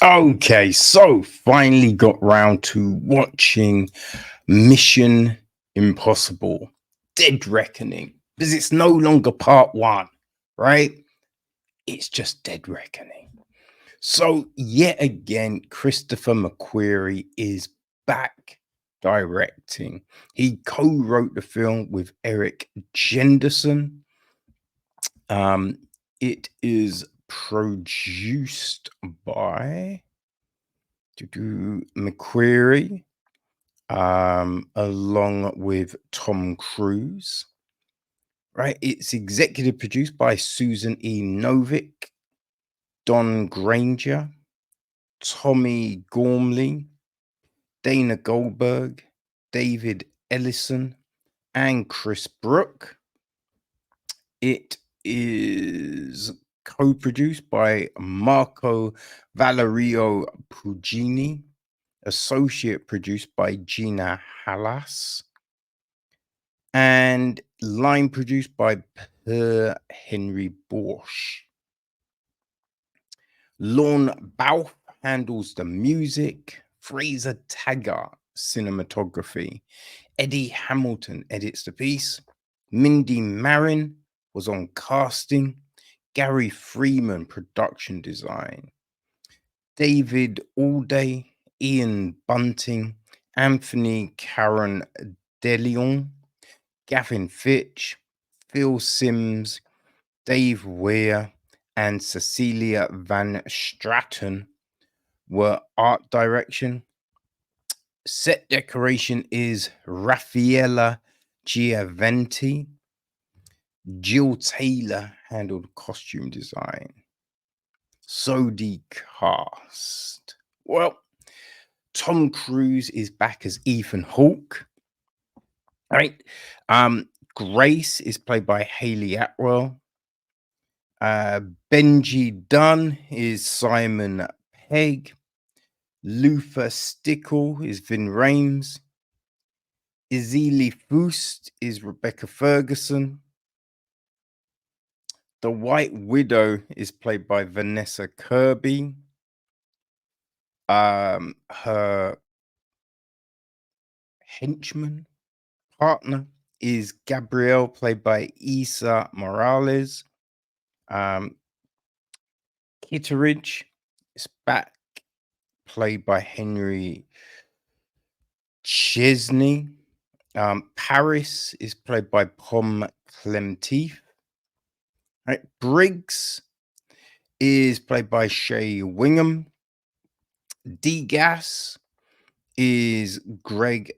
Okay, so finally got round to watching Mission Impossible Dead Reckoning because it's no longer part one, right? It's just Dead Reckoning. So, yet again, Christopher McQuarrie is back directing. He co wrote the film with Erik Jendresen. Um, it is produced by McQuarrie, along with Tom Cruise. Right, it's executive produced by Susan E. Novick, Don Granger, Tommy Gormley, Dana Goldberg, David Ellison, and Chris Brook. It is co-produced by Marco Valerio Pugini, associate produced by Gina Halas, and line produced by Per Henry Borsch. Lorne Balfe handles the music, Fraser Taggart cinematography, Eddie Hamilton edits the piece, Mindy Marin was on casting, Gary Freeman production design, David Alday, Ian Bunting, Anthony Caron DeLeon, Gavin Fitch, Phil Sims, Dave Weir, and Cecilia Van Straten were art direction. Set decoration is Raffaella Giaventi. Jill Taylor handled costume design. So the cast. Well, Tom Cruise is back as Ethan Hawke. Right. Grace is played by Haley Atwell. Benji Dunn is Simon Pegg. Luther Stickle is Ving Rhames. Izili Fust is Rebecca Ferguson. The White Widow is played by Vanessa Kirby. Her henchman partner is Gabrielle, played by Esai Morales. Kitteridge is back, played by Henry Chesney. Paris is played by Pom Clemteef. Right. Briggs is played by Shay Wingham. D-Gas is Greg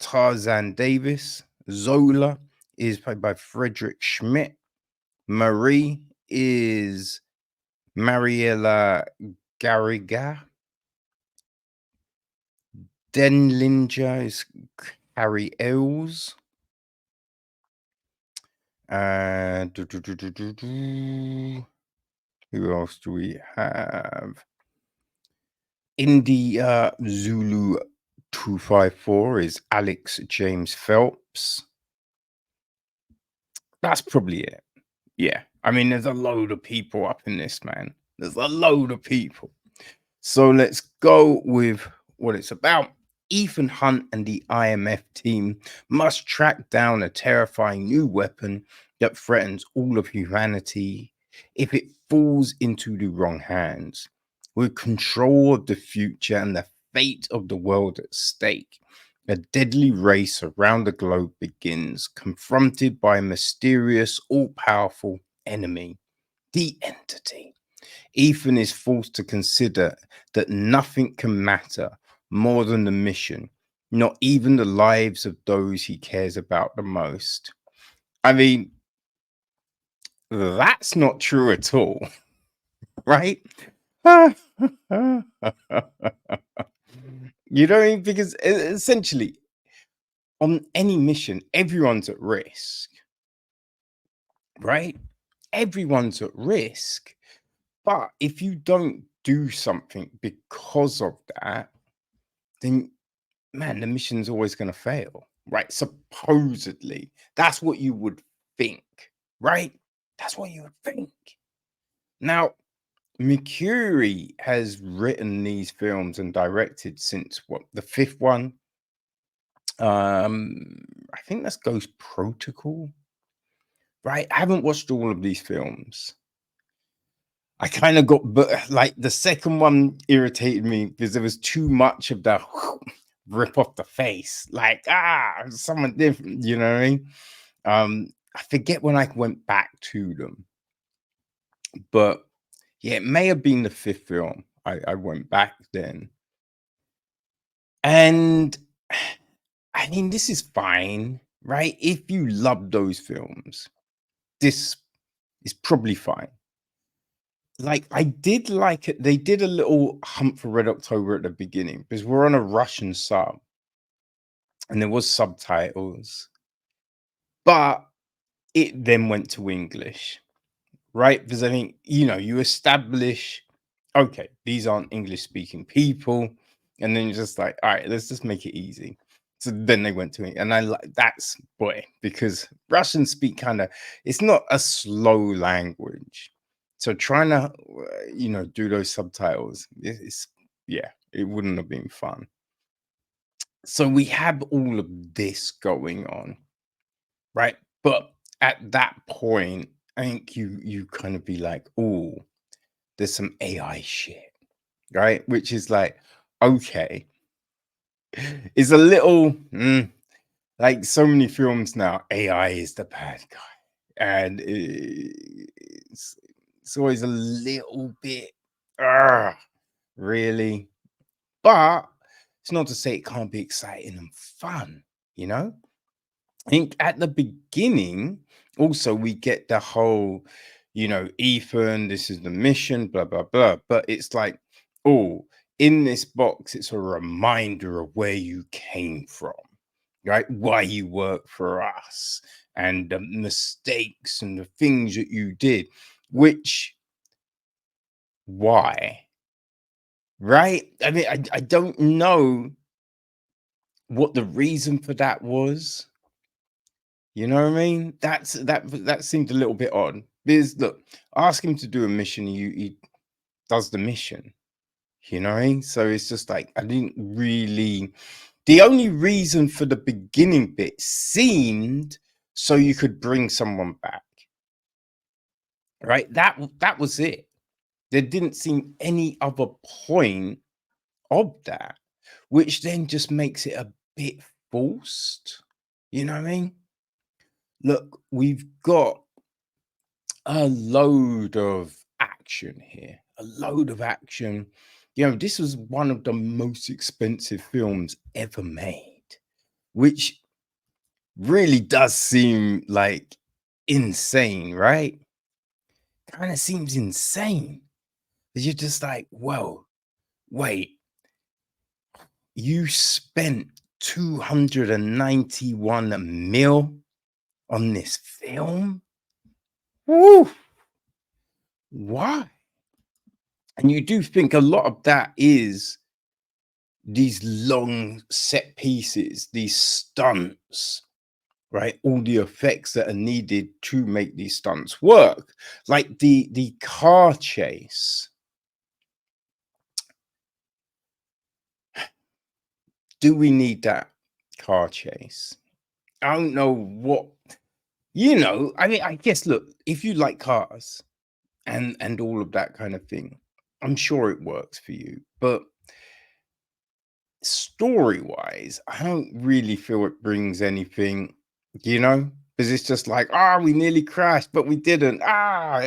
Tarzan Davis. Zola is played by Frederick Schmidt. Marie is Mariela Garriga. Denlinger is Harry Ells. Who else do we have? India Zulu 254 is Alex James Phelps. That's probably it. Yeah. I mean, there's a load of people up in this, man. There's a load of people. So let's go with what it's about. Ethan Hunt and the IMF team must track down a terrifying new weapon that threatens all of humanity if it falls into the wrong hands. With control of the future and the fate of the world at stake, a deadly race around the globe begins, confronted by a mysterious, all-powerful enemy, the Entity. Ethan is forced to consider that nothing can matter more than the mission, not even the lives of those he cares about the most. I mean, that's not true at all, right? You know, because essentially, on any mission, everyone's at risk, right? Everyone's at risk. But if you don't do something because of that, then man, the mission's always going to fail, right? Supposedly, that's what you would think, right? That's what you would think. Now, McQuarrie has written these films and directed since what, the fifth one? I think that's Ghost Protocol, right? I haven't watched all of these films. I kind of got, but like the second one irritated me because there was too much of the rip off the face, like someone different. You know what I mean? I forget when I went back to them, but yeah, it may have been the fifth film. I went back then, and I mean, this is fine, right? If you love those films, this is probably fine. Like, I did like it. They did a little Hunt for Red October at the beginning because we're on a Russian sub and there was subtitles, but it then went to English, right? Because I think, you establish, okay, these aren't English speaking people. And then you're just like, all right, let's just make it easy. So then they went to it. And I like that's boy, because Russian speak kind of, it's not a slow language. So trying to, do those subtitles, yeah, it wouldn't have been fun. So we have all of this going on, right? But at that point, I think you kind of be like, oh, there's some AI shit, right? Which is like, okay, it's a little like so many films now. AI is the bad guy, and it's always a little bit, really. But it's not to say it can't be exciting and fun, you know. I think at the beginning, also we get the whole, Ethan, this is the mission, blah blah blah. But it's like, oh, in this box, it's a reminder of where you came from, right? Why you work for us, and the mistakes and the things that you did. Which, why, right? I mean, I don't know what the reason for that was. You know what I mean? That seemed a little bit odd. Because look, ask him to do a mission, he does the mission. You know what I mean? So it's just like I didn't really. The only reason for the beginning bit seemed so you could bring someone back, right? That was it. There didn't seem any other point of that, which then just makes it a bit forced. You know what I mean? Look, we've got a load of action here, a load of action. This was one of the most expensive films ever made, which really does seem like insane, right? Kind of seems insane. You're just like, whoa, wait, you spent 291 mil on this film? Woo! Why? And you do think a lot of that is these long set pieces, these stunts, right? All the effects that are needed to make these stunts work. Like the car chase. Do we need that car chase? I don't know what, I mean, I guess look, if you like cars and all of that kind of thing, I'm sure it works for you. But story wise, I don't really feel it brings anything, because it's just like, we nearly crashed, but we didn't.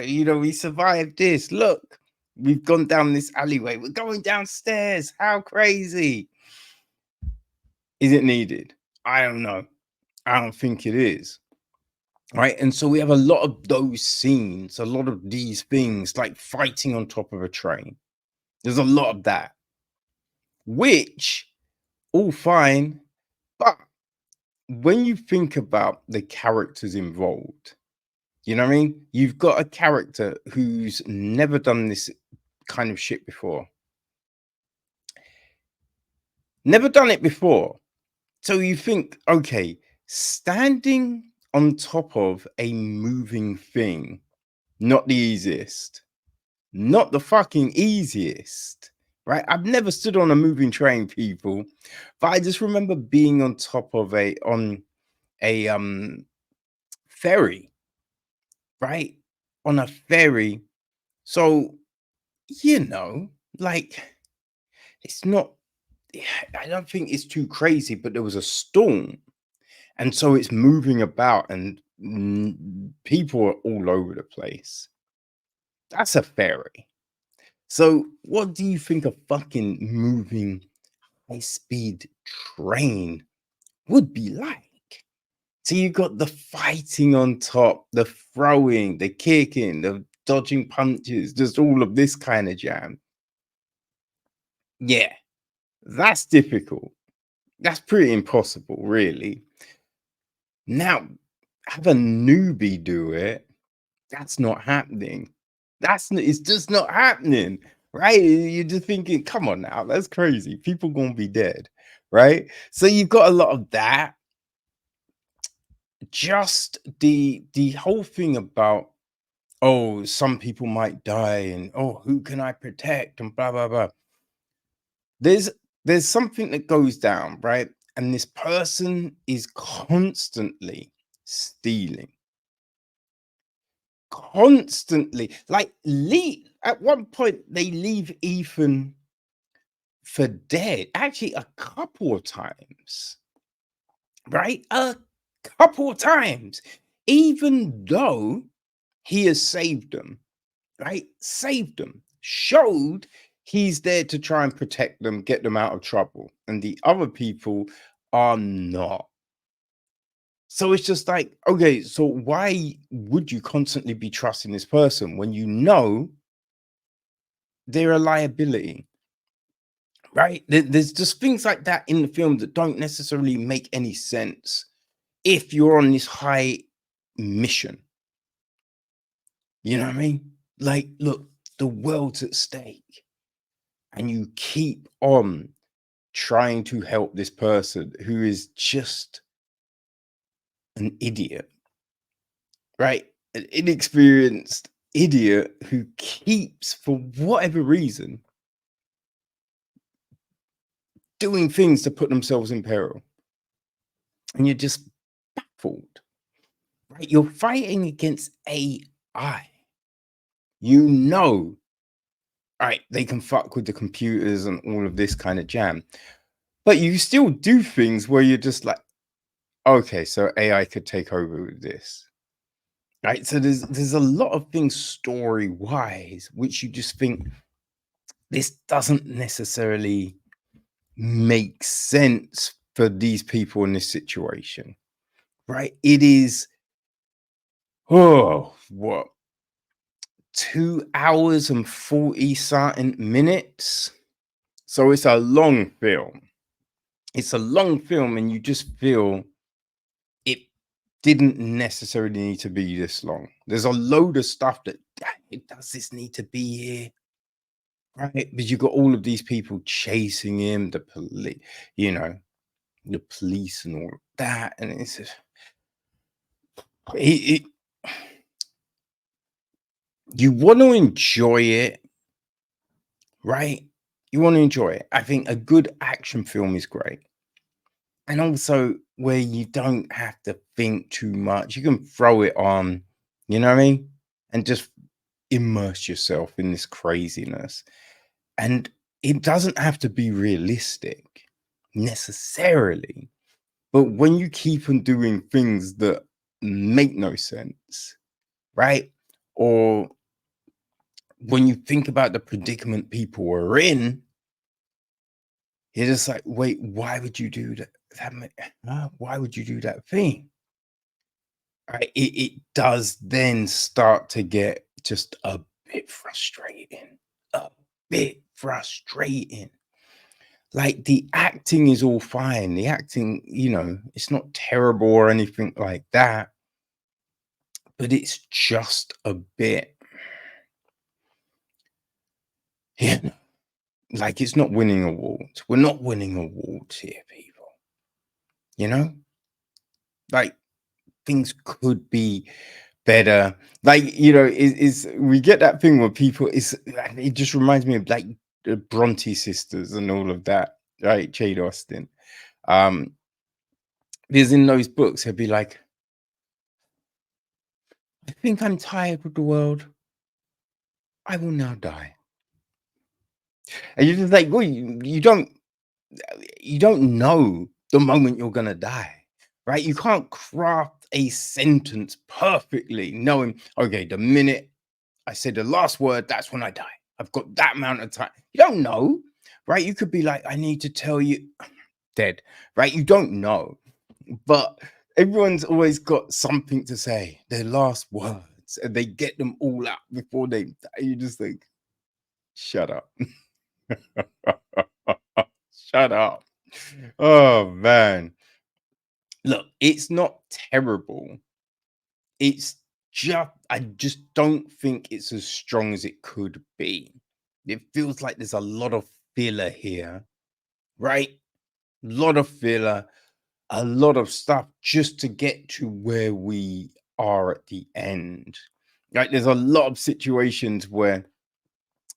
We survived this. Look, we've gone down this alleyway. We're going downstairs. How crazy is it needed? I don't know. I don't think it is. Right. And so we have a lot of those scenes, a lot of these things like fighting on top of a train. There's a lot of that, which all fine. But when you think about the characters involved, you know what I mean? You've got a character who's never done this kind of shit before. Never done it before. So you think, okay, standing on top of a moving thing, not the easiest. not the fucking easiest, right? I've never stood on a moving train, people, but I just remember being on top of a ferry, right? On a ferry. So, you know, like it's not, I don't think it's too crazy, but there was a storm. And so it's moving about and people are all over the place. That's a ferry. So what do you think a fucking moving high-speed train would be like? So you got the fighting on top, the throwing, the kicking, the dodging punches, just all of this kind of jam. Yeah, that's difficult. That's pretty impossible, really. Now, have a newbie do it. That's not happening. It's just not happening, right? You're just thinking, come on now, that's crazy. People gonna be dead, right? So you've got a lot of that. Just the whole thing about, oh, some people might die, and oh, who can I protect, and blah blah blah. There's there's something that goes down, right? And this person is constantly stealing. Constantly. Like at one point they leave Ethan for dead. Actually, a couple of times. Right? A couple of times. Even though he has saved them, right? Saved them. Showed he's there to try and protect them, get them out of trouble. And the other people are not. So it's just like, okay, so why would you constantly be trusting this person when you know they're a liability, right? There's just things like that in the film that don't necessarily make any sense if you're on this high mission. You know what I mean? Like, look, the world's at stake, and you keep on trying to help this person who is just an idiot, right? An inexperienced idiot who keeps, for whatever reason, doing things to put themselves in peril. And you're just baffled, right? You're fighting against AI. You know, right, they can fuck with the computers and all of this kind of jam. But you still do things where you're just like, okay, so AI could take over with this. Right. So there's a lot of things story-wise, which you just think this doesn't necessarily make sense for these people in this situation. Right. It is, oh, what, 2 hours and 40 something minutes. So it's a long film. It's a long film, and you just feel it didn't necessarily need to be this long. There's a load of stuff that does this need to be here, right? But you got all of these people chasing him, the police, you know, the police and all of that, and it's just, it you want to enjoy it, right? You want to enjoy it. I think a good action film is great. And also where you don't have to think too much. You can throw it on, you know what I mean? And just immerse yourself in this craziness. And it doesn't have to be realistic necessarily. But when you keep on doing things that make no sense, right? Or when you think about the predicament people are in, you're just like, wait, why would you do that? Why would you do that thing? Right? It does then start to get just a bit frustrating. A bit frustrating. Like the acting is all fine. The acting, you know, it's not terrible or anything like that. But it's just a bit, you know, like it's not winning awards. We're not winning awards here, people. You know? Like things could be better. Like, is we get that thing where people it just reminds me of like the Bronte sisters and all of that, right? Jade Austen. Um, because in those books, he'd be like, I think I'm tired of the world. I will now die. And you're just like, well, you don't know the moment you're gonna die, right? You can't craft a sentence perfectly, knowing, okay, the minute I say the last word, that's when I die. I've got that amount of time. You don't know, right? You could be like, I need to tell you, dead, right? You don't know, but everyone's always got something to say, their last words, and they get them all out before they die. You just think, shut up. Shut up. Oh man. Look, it's not terrible. It's I just don't think it's as strong as it could be. It feels like there's a lot of filler here, right? A lot of filler, a lot of stuff just to get to where we are at the end. Like there's a lot of situations where,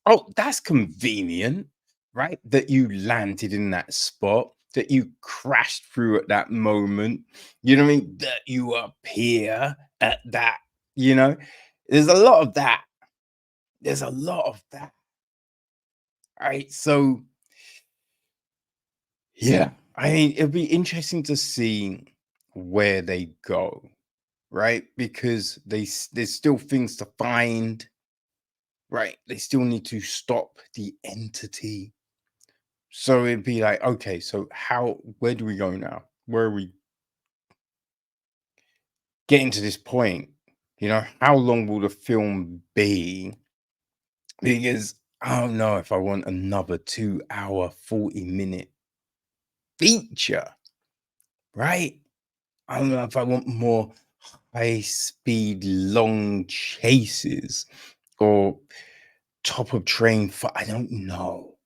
oh, that's convenient, right? That you landed in that spot, that you crashed through at that moment, you know what I mean? That you appear at that, you know? There's a lot of that. There's a lot of that. Right. So, yeah, I mean, it'll be interesting to see where they go, right? Because there's still things to find, right? They still need to stop the entity. So it'd be like, okay, so where do we go now? Where are we getting to this point? How long will the film be? Because I don't know if I want another 2 hour, 40-minute feature, right? I don't know if I want more high speed, long chases or top of train. I don't know.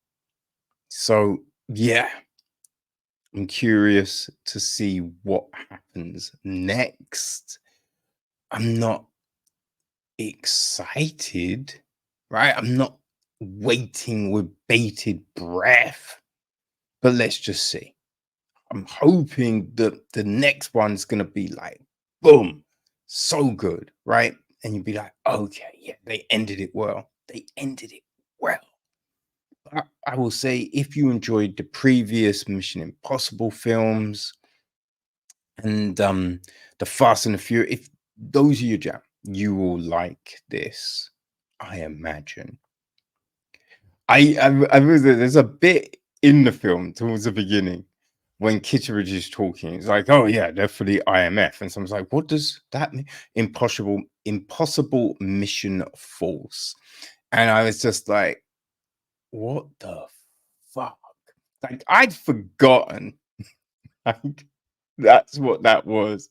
So, yeah, I'm curious to see what happens next. I'm not excited, right? I'm not waiting with bated breath, but let's just see. I'm hoping that the next one's going to be like, boom, so good, right? And you'd be like, okay, yeah, they ended it well. They ended it well. I will say, if you enjoyed the previous Mission Impossible films, and the Fast and the Furious, if those are your jam, you will like this, I imagine. I was there's a bit in the film towards the beginning when Kitteridge is talking. It's like, oh yeah, they're for the IMF, and someone's like, what does that mean? Impossible Mission Force, and I was just like, what the fuck? Like I'd forgotten. Like, that's what that was,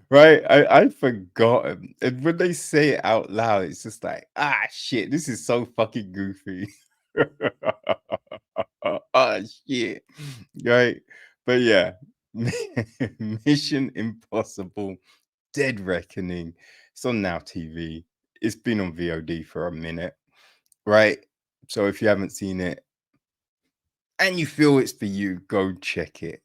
right? I'd forgotten. And when they say it out loud, it's just like, shit, this is so fucking goofy. Oh, shit. Right? But yeah, Mission Impossible Dead Reckoning. It's on Now TV. It's been on VOD for a minute, right? So if you haven't seen it and you feel it's for you, go check it